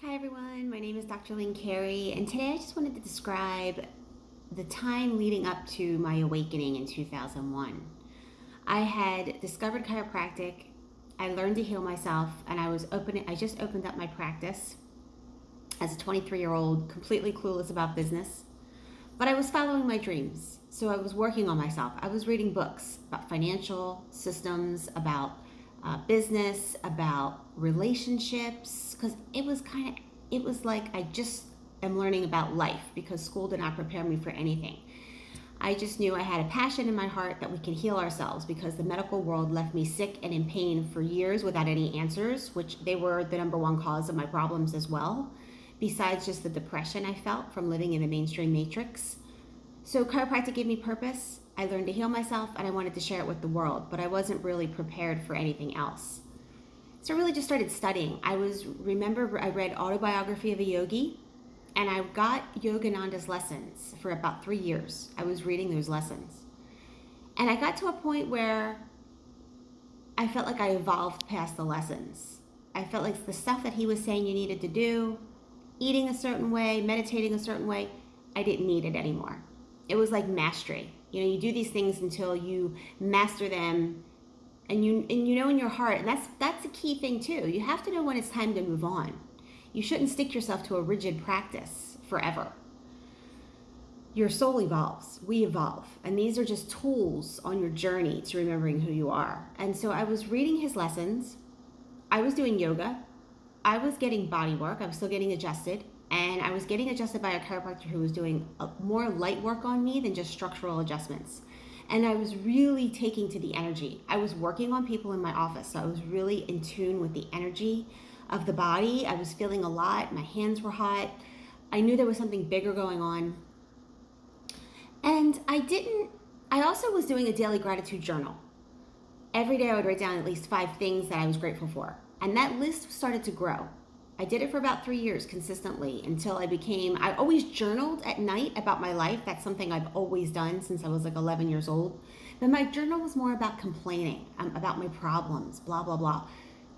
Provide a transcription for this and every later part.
Hi everyone, my name is Dr. Lynn Carey, and today I just wanted to describe the time leading up to my awakening in 2001. I had discovered chiropractic, I learned to heal myself, and I just opened up my practice as a 23-year-old, completely clueless about business, but I was following my dreams. So I was working on myself. I was reading books about financial systems, about business, about relationships, because it was like I just am learning about life because school did not prepare me for anything. I just knew I had a passion in my heart that we can heal ourselves because the medical world left me sick and in pain for years without any answers, which they were the number one cause of my problems as well, besides just the depression I felt from living in the mainstream matrix. So chiropractic gave me purpose. I learned to heal myself and I wanted to share it with the world, but I wasn't really prepared for anything else. So I really just started studying. I read Autobiography of a Yogi, and I got Yogananda's lessons for about 3 years. I was reading those lessons. And I got to a point where I felt like I evolved past the lessons. I felt like the stuff that he was saying you needed to do, eating a certain way, meditating a certain way, I didn't need it anymore. It was like mastery. You do these things until you master them, and you know in your heart, and that's a key thing too. You have to know when it's time to move on. You shouldn't stick yourself to a rigid practice forever. Your soul evolves. We evolve. And these are just tools on your journey to remembering who you are. And so I was reading his lessons. I was doing yoga. I was getting body work. I was still getting adjusted. And I was getting adjusted by a chiropractor who was doing more light work on me than just structural adjustments. And I was really taking to the energy. I was working on people in my office, so I was really in tune with the energy of the body. I was feeling a lot. My hands were hot. I knew there was something bigger going on. And I also was doing a daily gratitude journal. Every day I would write down at least 5 things that I was grateful for. And that list started to grow. I did it for about 3 years consistently until I always journaled at night about my life. That's something I've always done since I was like 11 years old. But my journal was more about complaining, about my problems, blah, blah, blah.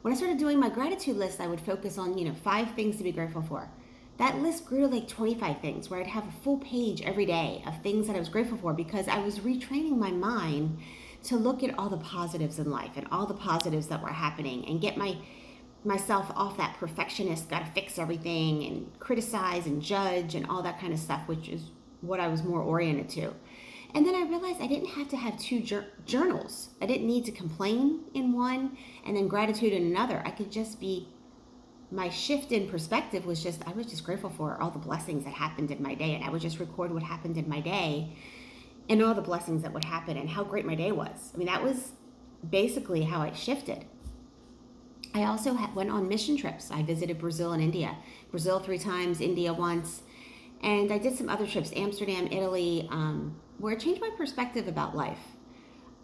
When I started doing my gratitude list, I would focus on, 5 things to be grateful for. That list grew to like 25 things where I'd have a full page every day of things that I was grateful for because I was retraining my mind to look at all the positives in life and all the positives that were happening and get myself off that perfectionist, gotta fix everything and criticize and judge and all that kind of stuff, which is what I was more oriented to. And then I realized I didn't have to have 2 journals. I didn't need to complain in one and then gratitude in another. I could just my shift in perspective was I was just grateful for all the blessings that happened in my day, and I would just record what happened in my day and all the blessings that would happen and how great my day was. I mean, that was basically how I shifted. I also went on mission trips. I visited Brazil and India. Brazil 3 times, India once. And I did some other trips, Amsterdam, Italy, where it changed my perspective about life.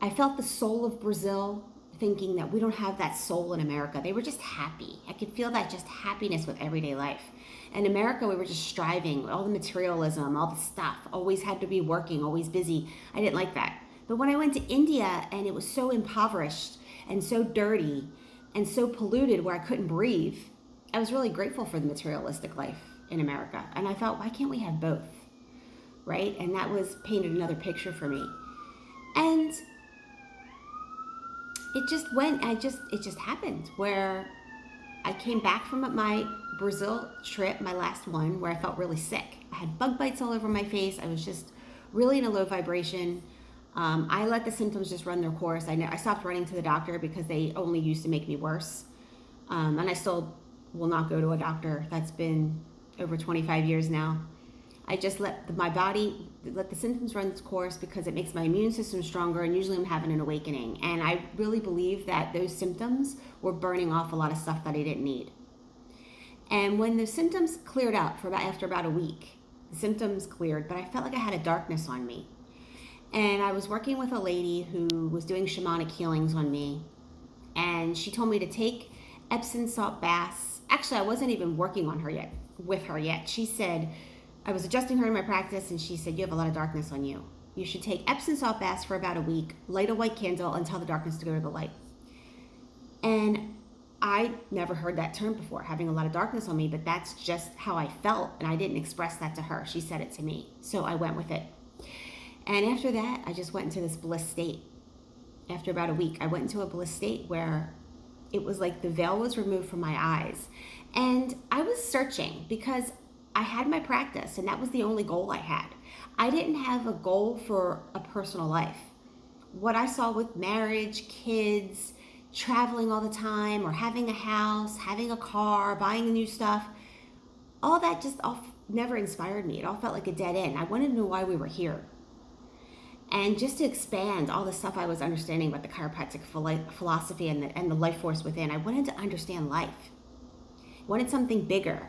I felt the soul of Brazil, thinking that we don't have that soul in America. They were just happy. I could feel that just happiness with everyday life. In America, we were just striving, all the materialism, all the stuff, always had to be working, always busy. I didn't like that. But when I went to India and it was so impoverished and so dirty and so polluted where I couldn't breathe, I was really grateful for the materialistic life in America. And I thought, why can't we have both? Right? And that painted another picture for me. And it just happened where I came back from my Brazil trip, my last one, where I felt really sick. I had bug bites all over my face. I was just really in a low vibration. I let the symptoms just run their course. I stopped running to the doctor because they only used to make me worse. And I still will not go to a doctor. That's been over 25 years now. I just let the symptoms run its course because it makes my immune system stronger, and usually I'm having an awakening. And I really believe that those symptoms were burning off a lot of stuff that I didn't need. And when the symptoms cleared up after about a week, the symptoms cleared, but I felt like I had a darkness on me. And I was working with a lady who was doing shamanic healings on me. And she told me to take Epsom salt baths. Actually, I wasn't even working with her yet. She said, I was adjusting her in my practice, and she said, you have a lot of darkness on you. You should take Epsom salt baths for about a week, light a white candle and tell the darkness to go to the light. And I never heard that term before, having a lot of darkness on me, but that's just how I felt. And I didn't express that to her. She said it to me. So I went with it. And after that, I just went into this bliss state. After about a week, I went into a bliss state where it was like the veil was removed from my eyes. And I was searching because I had my practice, and that was the only goal I had. I didn't have a goal for a personal life. What I saw with marriage, kids, traveling all the time, or having a house, having a car, buying new stuff, all that just never inspired me. It all felt like a dead end. I wanted to know why we were here. And just to expand all the stuff I was understanding about the chiropractic philosophy and the life force within, I wanted to understand life. I wanted something bigger.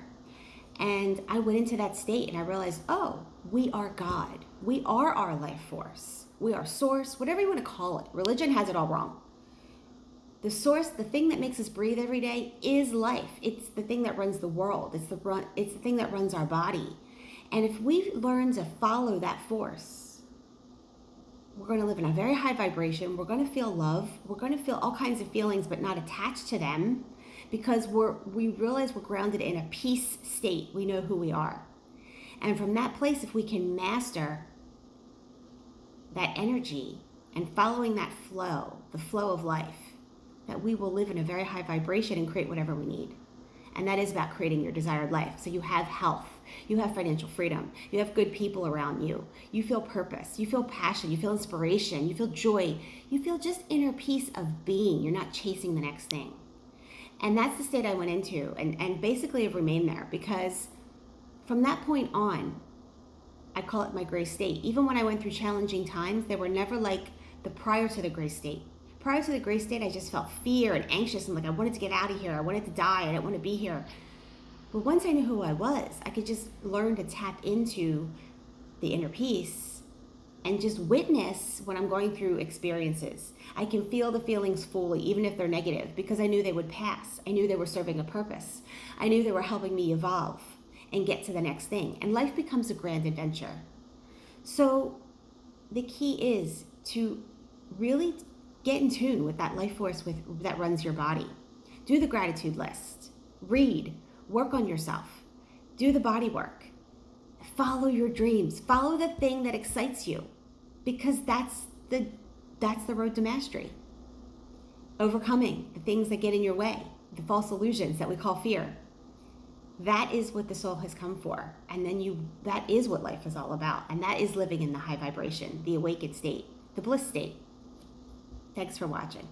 And I went into that state and I realized, oh, we are God. We are our life force. We are source, whatever you want to call it. Religion has it all wrong. The source, the thing that makes us breathe every day is life. It's the thing that runs the world. It's the thing that runs our body. And if we learn to follow that force, we're going to live in a very high vibration. We're going to feel love. We're going to feel all kinds of feelings, but not attached to them, because we realize we're grounded in a peace state. We know who we are. And from that place, if we can master that energy and following that flow, the flow of life, that we will live in a very high vibration and create whatever we need. And that is about creating your desired life. So you have health, you have financial freedom, you have good people around you, you feel purpose, you feel passion, you feel inspiration, you feel joy, you feel just inner peace of being. You're not chasing the next thing. And that's the state I went into, and basically have remained there, because from that point on, I call it my gray state. Even when I went through challenging times, they were never like the prior to the gray state. Prior to the gray state, I just felt fear and anxious and like I wanted to get out of here. I wanted to die. I didn't want to be here. But once I knew who I was, I could just learn to tap into the inner peace and just witness when I'm going through experiences. I can feel the feelings fully, even if they're negative, because I knew they would pass. I knew they were serving a purpose. I knew they were helping me evolve and get to the next thing. And life becomes a grand adventure. So the key is to really get in tune with that life force that runs your body. Do the gratitude list. Read. Work on yourself. Do the body work. Follow your dreams. Follow the thing that excites you, because that's the road to mastery. Overcoming the things that get in your way, the false illusions that we call fear. That is what the soul has come for. And then that is what life is all about. And that is living in the high vibration, the awakened state, the bliss state. Thanks for watching.